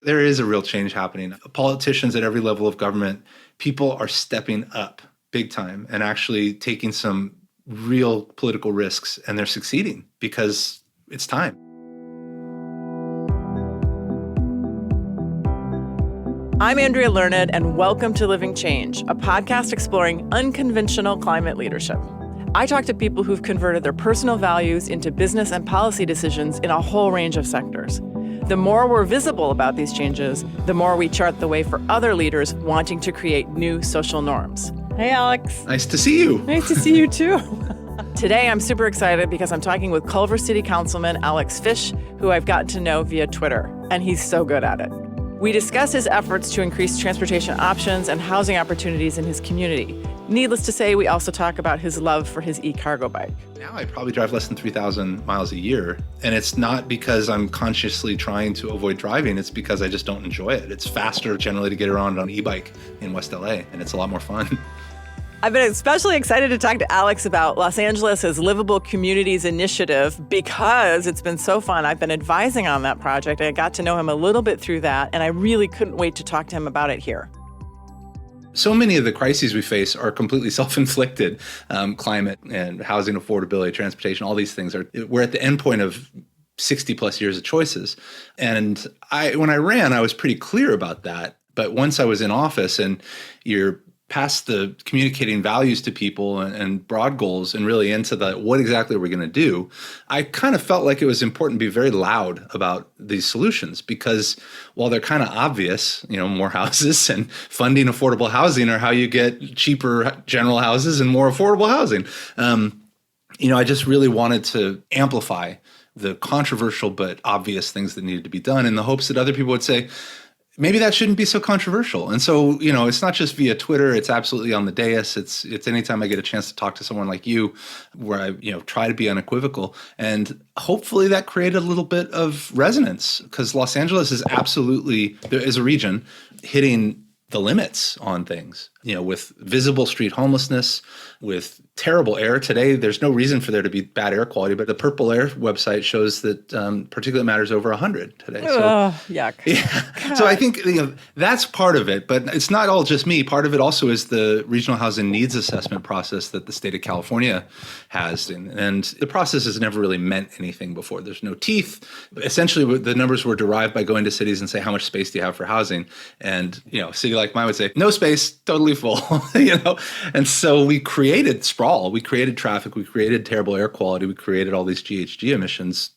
There is a real change happening. Politicians at every level of government, people are stepping up big time and actually taking some real political risks, and they're succeeding because it's time. I'm Andrea Learned, and welcome to Living Change, a podcast exploring unconventional climate leadership. I talk to people who've converted their personal values into business and policy decisions in a whole range of sectors. The more we're visible about these changes, the more we chart the way for other leaders wanting to create new social norms. Hey, Alex. Nice to see you. Nice to see you, too. Today, I'm super excited because I'm talking with Culver City Councilman Alex Fisch, who I've gotten to know via Twitter, and he's so good at it. We discuss his efforts to increase transportation options and housing opportunities in his community. Needless to say, we also talk about his love for his e-cargo bike. Now I probably drive less than 3,000 miles a year, and it's not because I'm consciously trying to avoid driving, it's because I just don't enjoy it. It's faster generally to get around on an e-bike in West LA, and it's a lot more fun. I've been especially excited to talk to Alex about Los Angeles' Livable Communities Initiative because it's been so fun. I've been advising on that project. I got to know him a little bit through that, and I really couldn't wait to talk to him about it here. So many of the crises we face are completely self-inflicted. Climate and housing affordability, transportation, all these things we're at the end point of 60 plus years of choices. And when I ran, I was pretty clear about that. But once I was in office and you're past the communicating values to people and broad goals and really into what exactly we're going to do, I kind of felt like it was important to be very loud about these solutions because while they're kind of obvious, more houses and funding affordable housing are how you get cheaper general houses and more affordable housing. I just really wanted to amplify the controversial but obvious things that needed to be done in the hopes that other people would say, maybe that shouldn't be so controversial. And so, it's not just via Twitter. It's absolutely on the dais. It's anytime I get a chance to talk to someone like you where I, try to be unequivocal. And hopefully that created a little bit of resonance because Los Angeles is absolutely, as a region, hitting the limits on things, with visible street homelessness, with terrible air. Today, there's no reason for there to be bad air quality, but the Purple Air website shows that particulate matter is over 100 today. Yuck. Yeah. So I think that's part of it, but it's not all just me. Part of it also is the regional housing needs assessment process that the state of California has. And the process has never really meant anything before. There's no teeth. Essentially, the numbers were derived by going to cities and say, how much space do you have for housing? And, a city like mine would say, no space, totally full, And so we created sprawl. We created traffic. We created terrible air quality. We created all these GHG emissions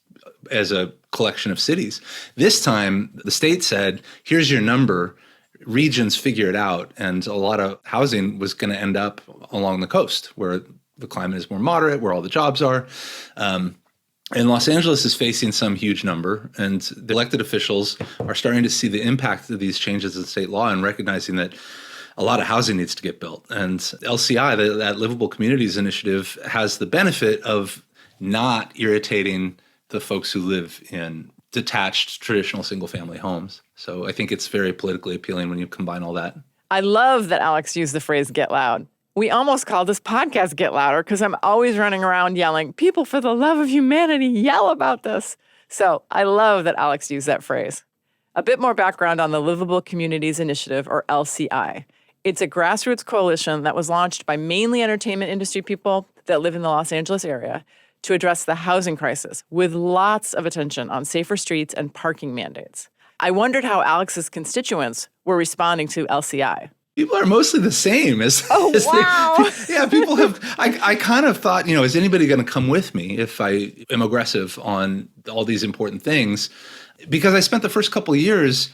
as a collection of cities. This time, the state said, here's your number. Regions figure it out. And a lot of housing was going to end up along the coast where the climate is more moderate, where all the jobs are. And Los Angeles is facing some huge number, and the elected officials are starting to see the impact of these changes in state law and recognizing that a lot of housing needs to get built. And LCI, that Livable Communities Initiative, has the benefit of not irritating the folks who live in detached, traditional single-family homes. So I think it's very politically appealing when you combine all that. I love that Alex used the phrase get loud. We almost call this podcast Get Louder because I'm always running around yelling, people, for the love of humanity, yell about this. So I love that Alex used that phrase. A bit more background on the Livable Communities Initiative, or LCI. It's a grassroots coalition that was launched by mainly entertainment industry people that live in the Los Angeles area to address the housing crisis with lots of attention on safer streets and parking mandates. I wondered how Alex's constituents were responding to LCI. People are mostly the same as wow. People have, I kind of thought, is anybody going to come with me if I am aggressive on all these important things? Because I spent the first couple of years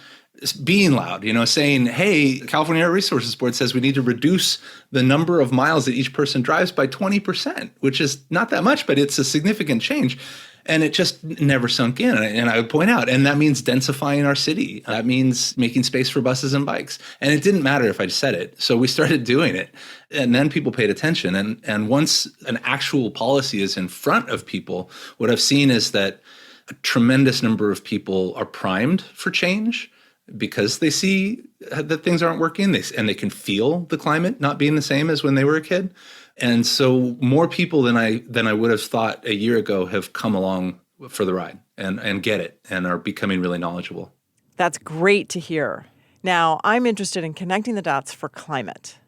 being loud, saying, hey, California Air Resources Board says we need to reduce the number of miles that each person drives by 20%, which is not that much, but it's a significant change. And it just never sunk in. And I would point out, and that means densifying our city. That means making space for buses and bikes. And it didn't matter if I just said it. So we started doing it. And then people paid attention. And once an actual policy is in front of people, what I've seen is that a tremendous number of people are primed for change because they see that things aren't working, and they can feel the climate not being the same as when they were a kid. And so more people than I would have thought a year ago have come along for the ride and get it and are becoming really knowledgeable. That's great to hear. Now, I'm interested in connecting the dots for climate.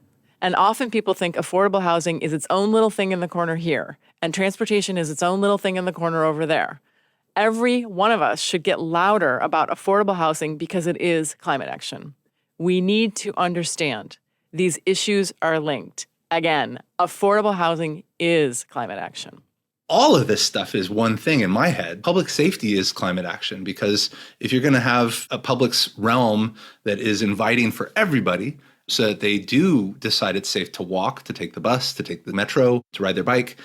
And often people think affordable housing is its own little thing in the corner here, and transportation is its own little thing in the corner over there. Every one of us should get louder about affordable housing because it is climate action. We need to understand these issues are linked. Again, affordable housing is climate action. All of this stuff is one thing in my head. Public safety is climate action, because if you're going to have a public's realm that is inviting for everybody so that they do decide it's safe to walk, to take the bus, to take the metro, to ride their bike,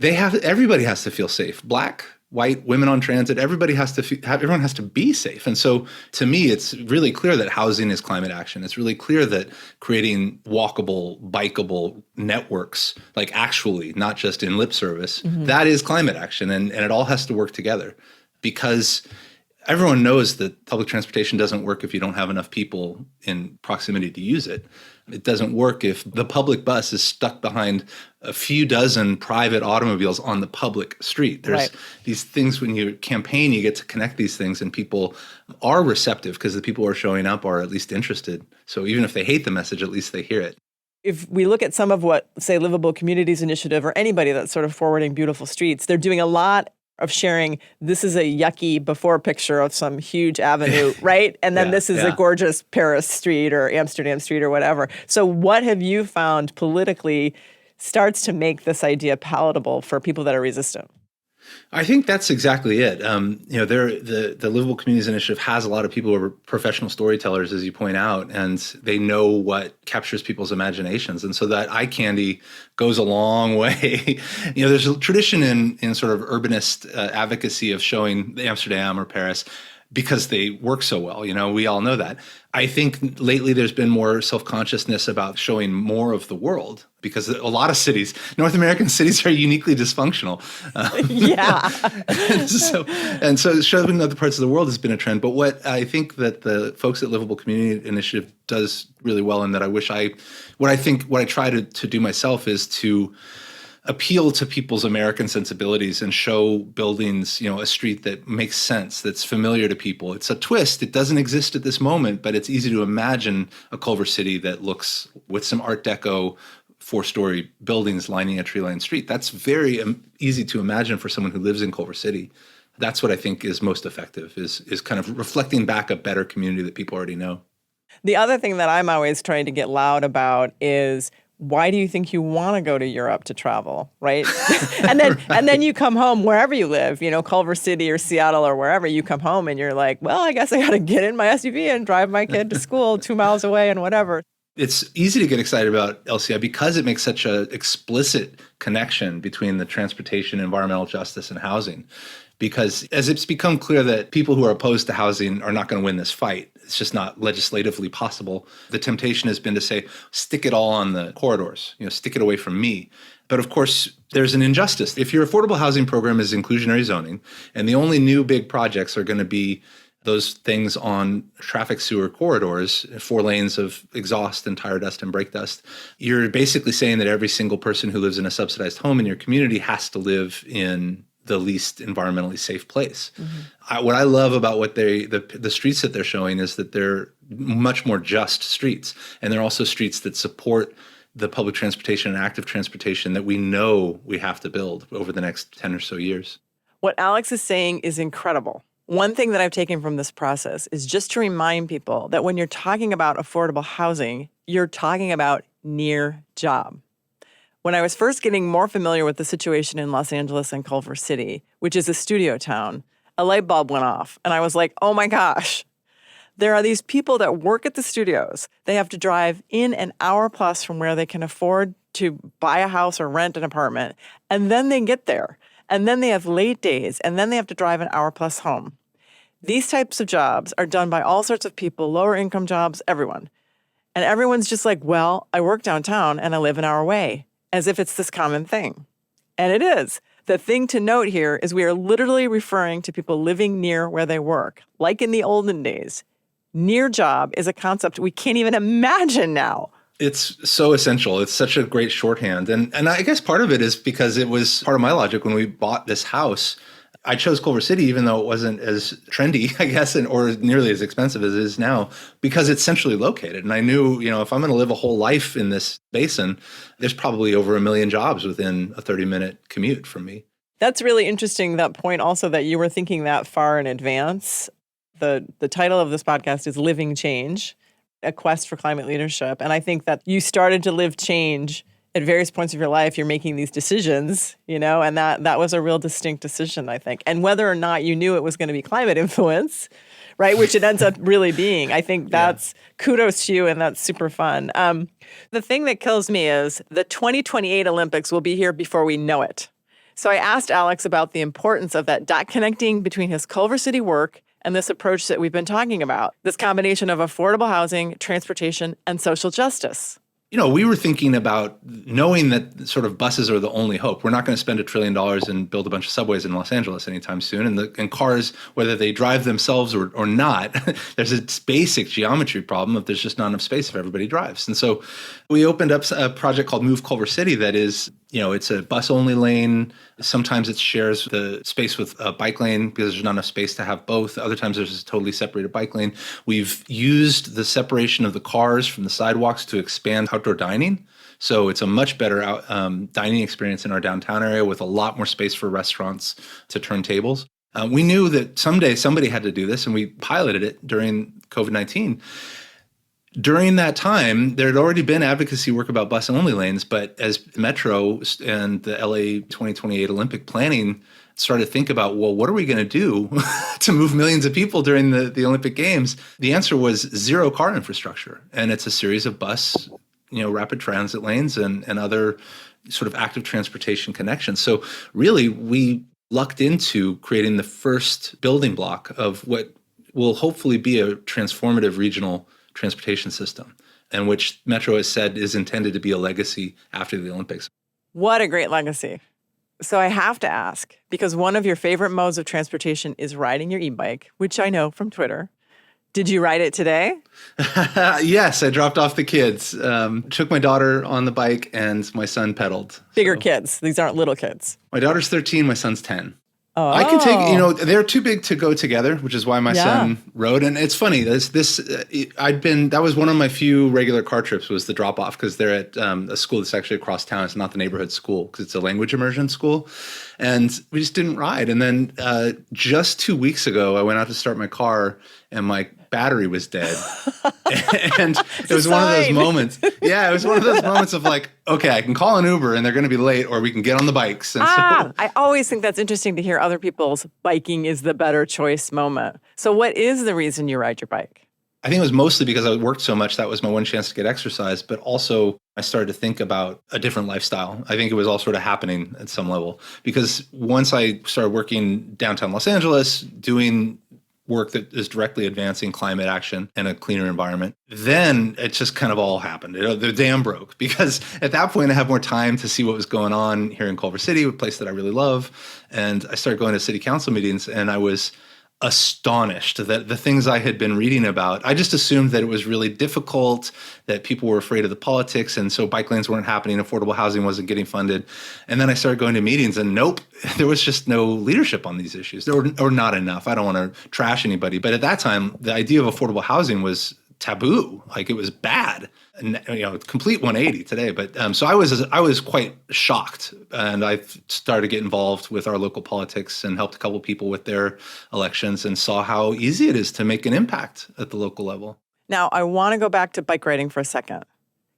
everybody has to feel safe. Black, white, women on transit, everybody has to everyone has to be safe. And so to me, it's really clear that housing is climate action. It's really clear that creating walkable, bikeable networks, like actually, not just in lip service, that is climate action. And it all has to work together, because everyone knows that public transportation doesn't work if you don't have enough people in proximity to use it. It doesn't work if the public bus is stuck behind a few dozen private automobiles on the public street. There's these things, when you campaign, you get to connect these things, and people are receptive because the people who are showing up are at least interested. So even if they hate the message, at least they hear it. If we look at some of what, say, Livable Communities Initiative or anybody that's sort of forwarding beautiful streets, they're doing a lot of sharing, this is a yucky before picture of some huge avenue, right? And then this is a gorgeous Paris street or Amsterdam street or whatever. So what have you found politically starts to make this idea palatable for people that are resistant? I think that's exactly it. The Livable Communities Initiative has a lot of people who are professional storytellers, as you point out, and they know what captures people's imaginations. And so that eye candy goes a long way. There's a tradition in sort of urbanist advocacy of showing Amsterdam or Paris because they work so well. We all know that. I think lately there's been more self-consciousness about showing more of the world, because a lot of cities, North American cities, are uniquely dysfunctional. and so showing other parts of the world has been a trend. But what I think that the folks at Livable Community Initiative does really well, and that what I try to do myself, is to appeal to people's American sensibilities and show buildings, a street that makes sense, that's familiar to people. It's a twist. It doesn't exist at this moment, but it's easy to imagine a Culver City that looks with some Art Deco 4-story buildings lining a tree-lined street. That's very easy to imagine for someone who lives in Culver City. That's what I think is most effective, is kind of reflecting back a better community that people already know. The other thing that I'm always trying to get loud about is, why do you think you want to go to Europe to travel, right? and then you come home wherever you live, Culver City or Seattle or wherever, you come home and you're like, well, I guess I got to get in my SUV and drive my kid to school 2 miles away and whatever. It's easy to get excited about LCI because it makes such an explicit connection between the transportation, environmental justice, and housing. Because as it's become clear that people who are opposed to housing are not going to win this fight, it's just not legislatively possible. The temptation has been to say, stick it all on the corridors, stick it away from me. But of course, there's an injustice. If your affordable housing program is inclusionary zoning, and the only new big projects are going to be those things on traffic sewer corridors, 4 lanes of exhaust and tire dust and brake dust, you're basically saying that every single person who lives in a subsidized home in your community has to live in the least environmentally safe place. What I love about what the streets that they're showing is that they're much more just streets. And they're also streets that support the public transportation and active transportation that we know we have to build over the next 10 or so years. What Alex is saying is incredible. One thing that I've taken from this process is just to remind people that when you're talking about affordable housing, you're talking about near job. When I was first getting more familiar with the situation in Los Angeles and Culver City, which is a studio town, a light bulb went off. And I was like, oh my gosh, there are these people that work at the studios. They have to drive in an hour plus from where they can afford to buy a house or rent an apartment. And then they get there. And then they have late days. And then they have to drive an hour plus home. These types of jobs are done by all sorts of people, lower income jobs, everyone. And everyone's just like, well, I work downtown and I live an hour away, as if it's this common thing. And it is. The thing to note here is we are literally referring to people living near where they work, like in the olden days. Near job is a concept we can't even imagine now. It's so essential. It's such a great shorthand. And I guess part of it is because it was part of my logic when we bought this house. I chose Culver City, even though it wasn't as trendy, I guess, or nearly as expensive as it is now, because it's centrally located. And I knew, if I'm going to live a whole life in this basin, there's probably over 1 million jobs within a 30-minute commute from me. That's really interesting, that point also that you were thinking that far in advance. The title of this podcast is Living Change, a quest for climate leadership. And I think that you started to live change at various points of your life. You're making these decisions, and that was a real distinct decision, I think. And whether or not you knew it was going to be climate influence, right, which it ends up really being, I think that's kudos to you, and that's super fun. The thing that kills me is the 2028 Olympics will be here before we know it. So I asked Alex about the importance of that dot connecting between his Culver City work and this approach that we've been talking about, this combination of affordable housing, transportation, and social justice. We were thinking about knowing that sort of buses are the only hope. We're not going to spend $1 trillion and build a bunch of subways in Los Angeles anytime soon. And cars, whether they drive themselves or not, there's a basic geometry problem if there's just not enough space if everybody drives. And so we opened up a project called Move Culver City that is, it's a bus-only lane. Sometimes it shares the space with a bike lane because there's not enough space to have both. Other times there's a totally separated bike lane. We've used the separation of the cars from the sidewalks to expand outdoor dining. So it's a much better dining experience in our downtown area with a lot more space for restaurants to turn tables. We knew that someday somebody had to do this, and we piloted it during COVID-19. During that time, there had already been advocacy work about bus-only lanes, but as Metro and the LA 2028 Olympic planning started to think about, well, what are we going to do to move millions of people during the Olympic Games? The answer was zero car infrastructure. And it's a series of bus, rapid transit lanes and other sort of active transportation connections. So really, we lucked into creating the first building block of what will hopefully be a transformative regional transportation system, and which Metro has said is intended to be a legacy after the Olympics. What a great legacy. So I have to ask, because one of your favorite modes of transportation is riding your e-bike, which I know from Twitter. Did you ride it today? Yes, I dropped off the kids, took my daughter on the bike, and my son pedaled. Bigger kids. These aren't little kids. My daughter's 13, my son's 10. Oh. I can take, they're too big to go together, which is why my son rode. And it's funny, that was one of my few regular car trips was the drop off, because they're at a school that's actually across town. It's not the neighborhood school because it's a language immersion school. And we just didn't ride. And then just 2 weeks ago, I went out to start my car and my battery was dead. And it was one of those moments. Yeah, it was one of those moments of like, okay, I can call an Uber and they're going to be late, or we can get on the bikes. And I always think that's interesting to hear other people's biking is the better choice moment. So what is the reason you ride your bike? I think it was mostly because I worked so much. That was my one chance to get exercise. But also I started to think about a different lifestyle. I think it was all sort of happening at some level, because once I started working downtown Los Angeles, doing work that is directly advancing climate action and a cleaner environment, then it just kind of all happened. The dam broke, because at that point I had more time to see what was going on here in Culver City, a place that I really love. And I started going to city council meetings, and I was astonished that the things I had been reading about, I just assumed that it was really difficult, that people were afraid of the politics, and so bike lanes weren't happening, affordable housing wasn't getting funded. And then I started going to meetings, and nope, there was just no leadership on these issues, or not enough. I don't want to trash anybody, but at that time, the idea of affordable housing was taboo, like it was bad. And, complete 180 today. But so I was quite shocked, and I started to get involved with our local politics and helped a couple people with their elections, and saw how easy it is to make an impact at the local level. Now, I want to go back to bike riding for a second.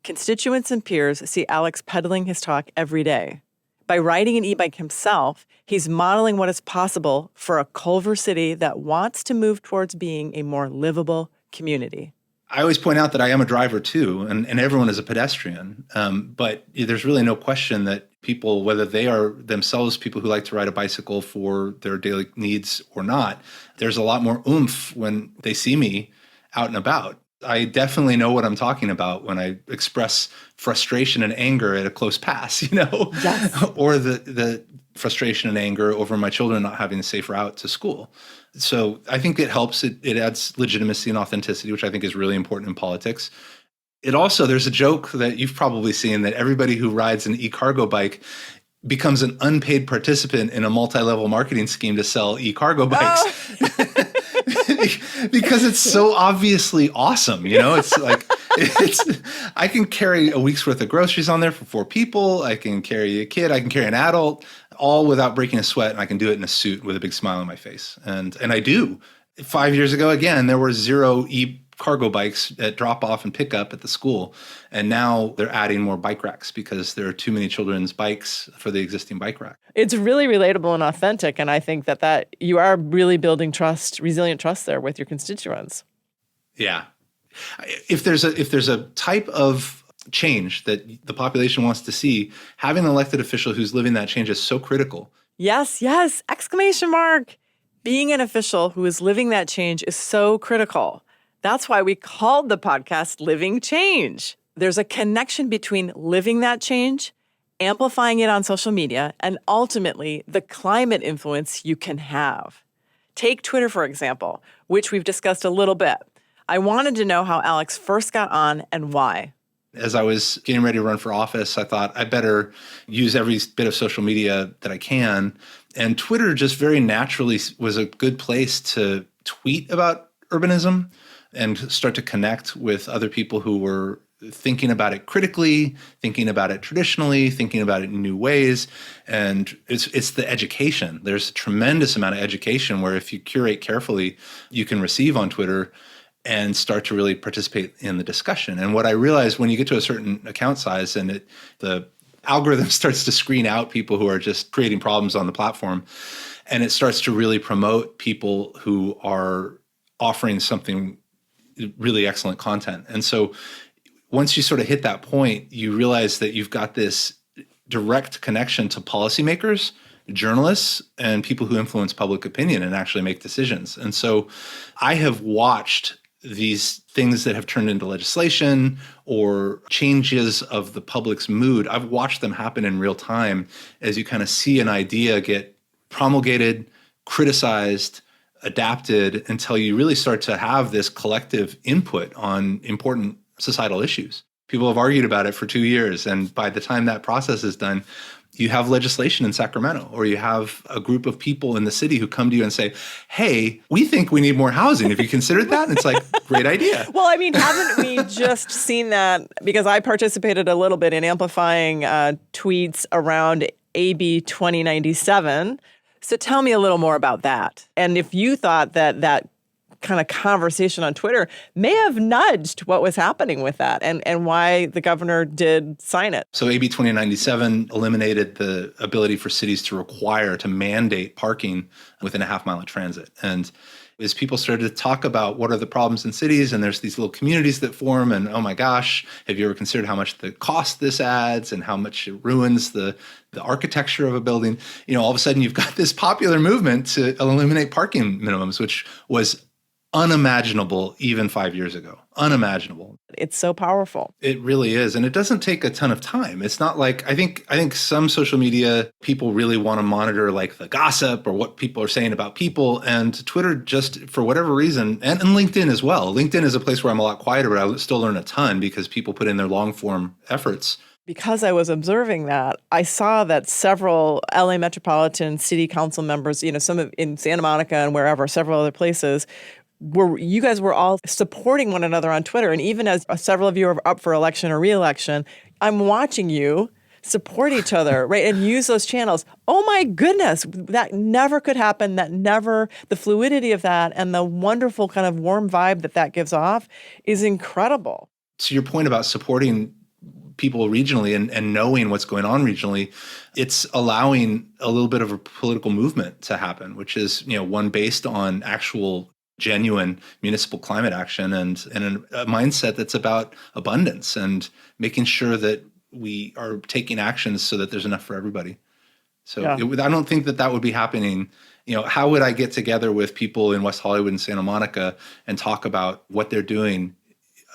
Constituents and peers see Alex pedaling his talk every day. By riding an e-bike himself, he's modeling what is possible for a Culver City that wants to move towards being a more livable community. I always point out that I am a driver too, and everyone is a pedestrian. But there's really no question that people, whether they are themselves people who like to ride a bicycle for their daily needs or not, there's a lot more oomph when they see me out and about. I definitely know what I'm talking about when I express frustration and anger at a close pass, Yes. Or the frustration and anger over my children not having a safe route to school. So I think it helps. It adds legitimacy and authenticity, which I think is really important in politics. It also, there's a joke that you've probably seen, that everybody who rides an e-cargo bike becomes an unpaid participant in a multi-level marketing scheme to sell e-cargo bikes. Oh. Because it's so obviously awesome. It's like, I can carry a week's worth of groceries on there for 4 people. I can carry a kid. I can carry an adult, all without breaking a sweat. And I can do it in a suit with a big smile on my face. And I do. 5 years ago, again, there were 0 cargo bikes at drop off and pick up at the school. And now they're adding more bike racks because there are too many children's bikes for the existing bike rack. It's really relatable and authentic. And I think that you are really building trust, resilient trust there with your constituents. Yeah. If there's a type of change that the population wants to see, having an elected official who's living that change is so critical. Yes, yes. Exclamation mark. Being an official who is living that change is so critical. That's why we called the podcast Living Change. There's a connection between living that change, amplifying it on social media, and ultimately the climate influence you can have. Take Twitter, for example, which we've discussed a little bit. I wanted to know how Alex first got on and why. As I was getting ready to run for office, I thought I better use every bit of social media that I can. And Twitter just very naturally was a good place to tweet about urbanism and start to connect with other people who were thinking about it critically, thinking about it traditionally, thinking about it in new ways. And it's the education. There's a tremendous amount of education where if you curate carefully, you can receive on Twitter and start to really participate in the discussion. And what I realized when you get to a certain account size and the algorithm starts to screen out people who are just creating problems on the platform, and it starts to really promote people who are offering something really excellent content. And so once you sort of hit that point, you realize that you've got this direct connection to policymakers, journalists, and people who influence public opinion and actually make decisions. And so I have watched these things that have turned into legislation or changes of the public's mood. I've watched them happen in real time as you kind of see an idea get promulgated, criticized, adapted until you really start to have this collective input on important societal issues. People have argued about it for 2 years, and by the time that process is done, you have legislation in Sacramento, or you have a group of people in the city who come to you and say, hey, we think we need more housing. Have you considered that? And it's like, great idea. Well, I mean, haven't we just seen that? Because I participated a little bit in amplifying tweets around AB 2097. So tell me a little more about that. And if you thought that kind of conversation on Twitter may have nudged what was happening with that and why the governor did sign it. So AB 2097 eliminated the ability for cities to mandate parking within a half mile of transit. And as people started to talk about what are the problems in cities, and there's these little communities that form, and oh my gosh, have you ever considered how much the cost this adds and how much it ruins the architecture of a building? All of a sudden you've got this popular movement to eliminate parking minimums, which was unimaginable even 5 years ago. Unimaginable. It's so powerful. It really is. And it doesn't take a ton of time. It's not like, I think some social media people really want to monitor like the gossip or what people are saying about people. And Twitter just, for whatever reason, and LinkedIn as well. LinkedIn is a place where I'm a lot quieter, but I still learn a ton because people put in their long form efforts. Because I was observing that, I saw that several LA Metropolitan City Council members, some in Santa Monica and wherever, several other places, you guys were all supporting one another on Twitter. And even as several of you are up for election or re-election, I'm watching you support each other, right? And use those channels. Oh my goodness, that never could happen. The fluidity of that and the wonderful kind of warm vibe that gives off is incredible. To your point about supporting people regionally and knowing what's going on regionally, it's allowing a little bit of a political movement to happen, which is, one based on actual genuine municipal climate action and a mindset that's about abundance and making sure that we are taking actions so that there's enough for everybody. So yeah. I don't think that would be happening. How would I get together with people in West Hollywood and Santa Monica and talk about what they're doing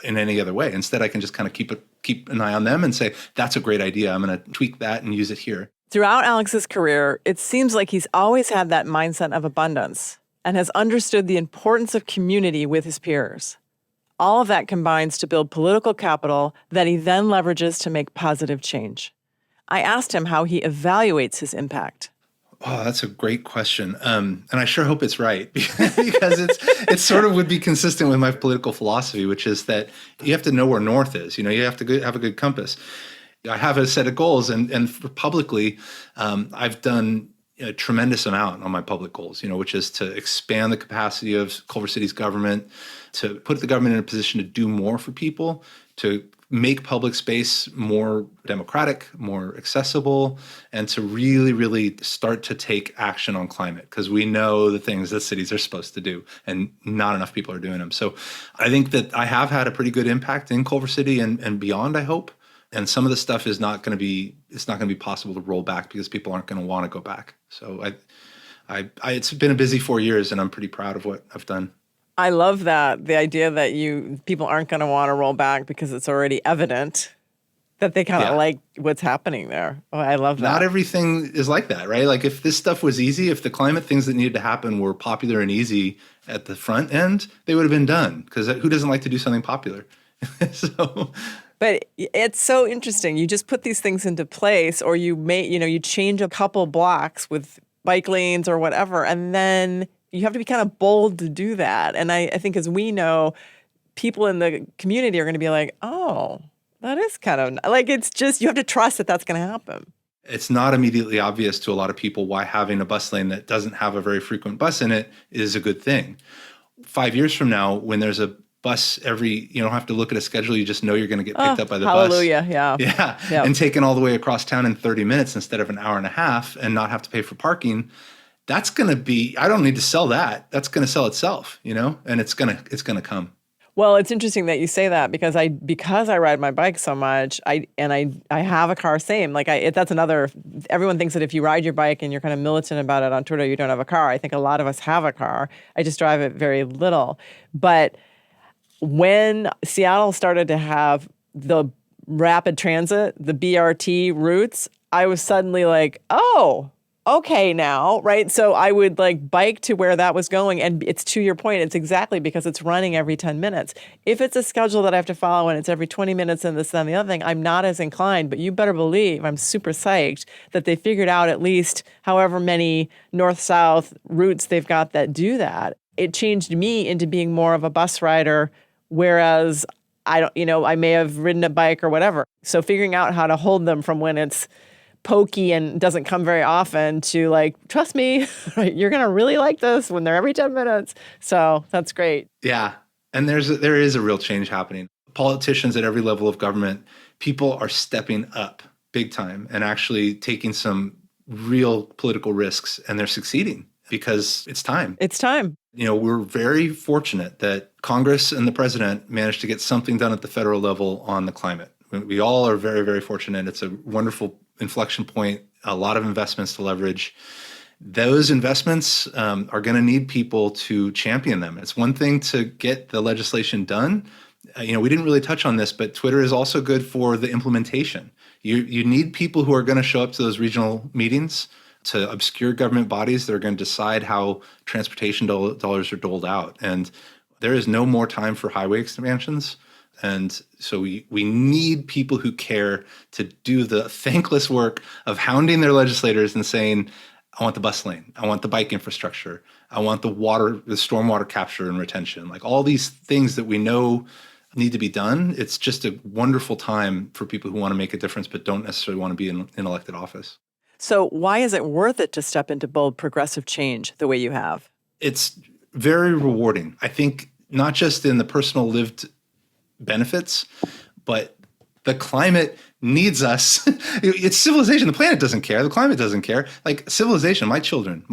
in any other way? Instead, I can just kind of keep an eye on them and say, that's a great idea. I'm going to tweak that and use it here. Throughout Alex's career, it seems like he's always had that mindset of abundance and has understood the importance of community with his peers. All of that combines to build political capital that he then leverages to make positive change. I asked him how he evaluates his impact. Oh, that's a great question. And I sure hope it's right because it sort of would be consistent with my political philosophy, which is that you have to know where north is. You have to have a good compass. I have a set of goals, and for publicly, I've done a tremendous amount on my public goals, which is to expand the capacity of Culver City's government, to put the government in a position to do more for people, to make public space more democratic, more accessible, and to really, really start to take action on climate, because we know the things that cities are supposed to do and not enough people are doing them. So I think that I have had a pretty good impact in Culver City and beyond, I hope. And some of the stuff is not going to be possible to roll back because people aren't going to want to go back. So it's been a busy 4 years, and I'm pretty proud of what I've done. I love that, the idea that people aren't going to want to roll back because it's already evident that they kind of like what's happening there. Oh, I love that. Not everything is like that, right? Like if this stuff was easy, if the climate things that needed to happen were popular and easy at the front end, they would have been done, because who doesn't like to do something popular? But it's so interesting. You just put these things into place, or you change a couple blocks with bike lanes or whatever, and then you have to be kind of bold to do that. And I think, as we know, people in the community are going to be like, oh, that is kind of like, it's just, you have to trust that that's going to happen. It's not immediately obvious to a lot of people why having a bus lane that doesn't have a very frequent bus in it is a good thing. 5 years from now, when there's a bus you don't have to look at a schedule, you just know you're going to get picked up by the hallelujah, bus. Yeah. And taken all the way across town in 30 minutes instead of an hour and a half, and not have to pay for parking. That's going to be, I don't need to sell that. That's going to sell itself, and it's going to come. Well, it's interesting that you say that, because I ride my bike so much, I have a car. Same. Like that's another. Everyone thinks that if you ride your bike and you're kind of militant about it on Twitter, you don't have a car. I think a lot of us have a car. I just drive it very little. But when Seattle started to have the rapid transit, the BRT routes, I was suddenly like, oh, okay now, right? So I would bike to where that was going. And it's, to your point, it's exactly because it's running every 10 minutes. If it's a schedule that I have to follow and it's every 20 minutes and this and the other thing, I'm not as inclined. But you better believe I'm super psyched that they figured out at least however many north-south routes they've got that do that. It changed me into being more of a bus rider, whereas I may have ridden a bike or whatever. So figuring out how to hold them from when it's pokey and doesn't come very often to trust me, you're going to really like this when they're every 10 minutes. So that's great. Yeah. And there is a real change happening. Politicians at every level of government, people are stepping up big time and actually taking some real political risks, and they're succeeding because it's time. It's time. We're very fortunate that Congress and the president managed to get something done at the federal level on the climate. We all are very, very fortunate. It's a wonderful inflection point, a lot of investments to leverage. Those investments are going to need people to champion them. It's one thing to get the legislation done. We didn't really touch on this, but Twitter is also good for the implementation. You need people who are going to show up to those regional meetings, to obscure government bodies that are going to decide how transportation dollars are doled out. And there is no more time for highway expansions. And so we need people who care to do the thankless work of hounding their legislators and saying, I want the bus lane, I want the bike infrastructure, I want the stormwater capture and retention, all these things that we know need to be done. It's just a wonderful time for people who want to make a difference but don't necessarily want to be in elected office. So why is it worth it to step into bold progressive change the way you have? It's very rewarding. I think not just in the personal lived benefits, but the climate needs us. It's civilization. The planet doesn't care. The climate doesn't care. Civilization, my children,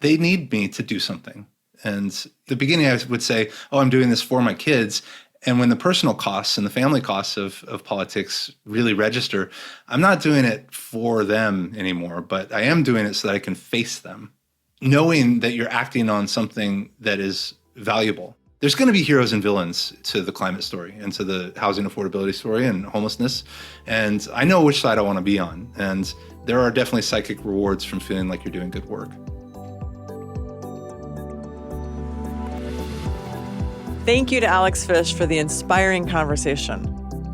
they need me to do something. And at the beginning, I would say, oh, I'm doing this for my kids. And when the personal costs and the family costs of politics really register, I'm not doing it for them anymore, but I am doing it so that I can face them, knowing that you're acting on something that is valuable. There's going to be heroes and villains to the climate story and to the housing affordability story and homelessness. And I know which side I want to be on. And there are definitely psychic rewards from feeling like you're doing good work. Thank you to Alex Fisch for the inspiring conversation.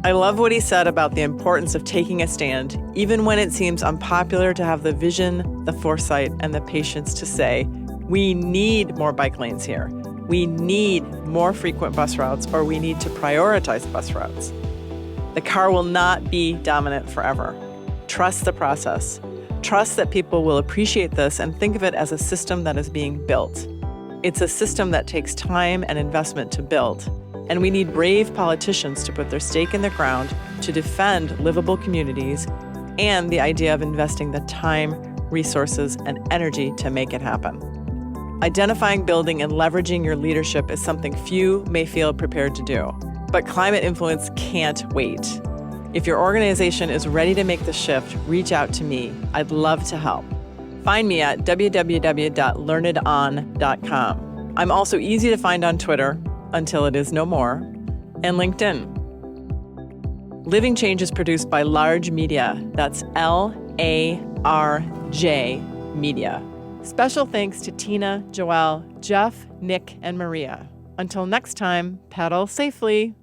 I love what he said about the importance of taking a stand, even when it seems unpopular, to have the vision, the foresight, and the patience to say, we need more bike lanes here. We need more frequent bus routes, or we need to prioritize bus routes. The car will not be dominant forever. Trust the process. Trust that people will appreciate this and think of it as a system that is being built. It's a system that takes time and investment to build. And we need brave politicians to put their stake in the ground to defend livable communities and the idea of investing the time, resources, and energy to make it happen. Identifying, building, and leveraging your leadership is something few may feel prepared to do. But climate influence can't wait. If your organization is ready to make the shift, reach out to me. I'd love to help. Find me at www.learnedon.com. I'm also easy to find on Twitter, until it is no more, and LinkedIn. Living Change is produced by Large Media. That's L-A-R-J Media. Special thanks to Tina, Joelle, Jeff, Nick, and Maria. Until next time, pedal safely.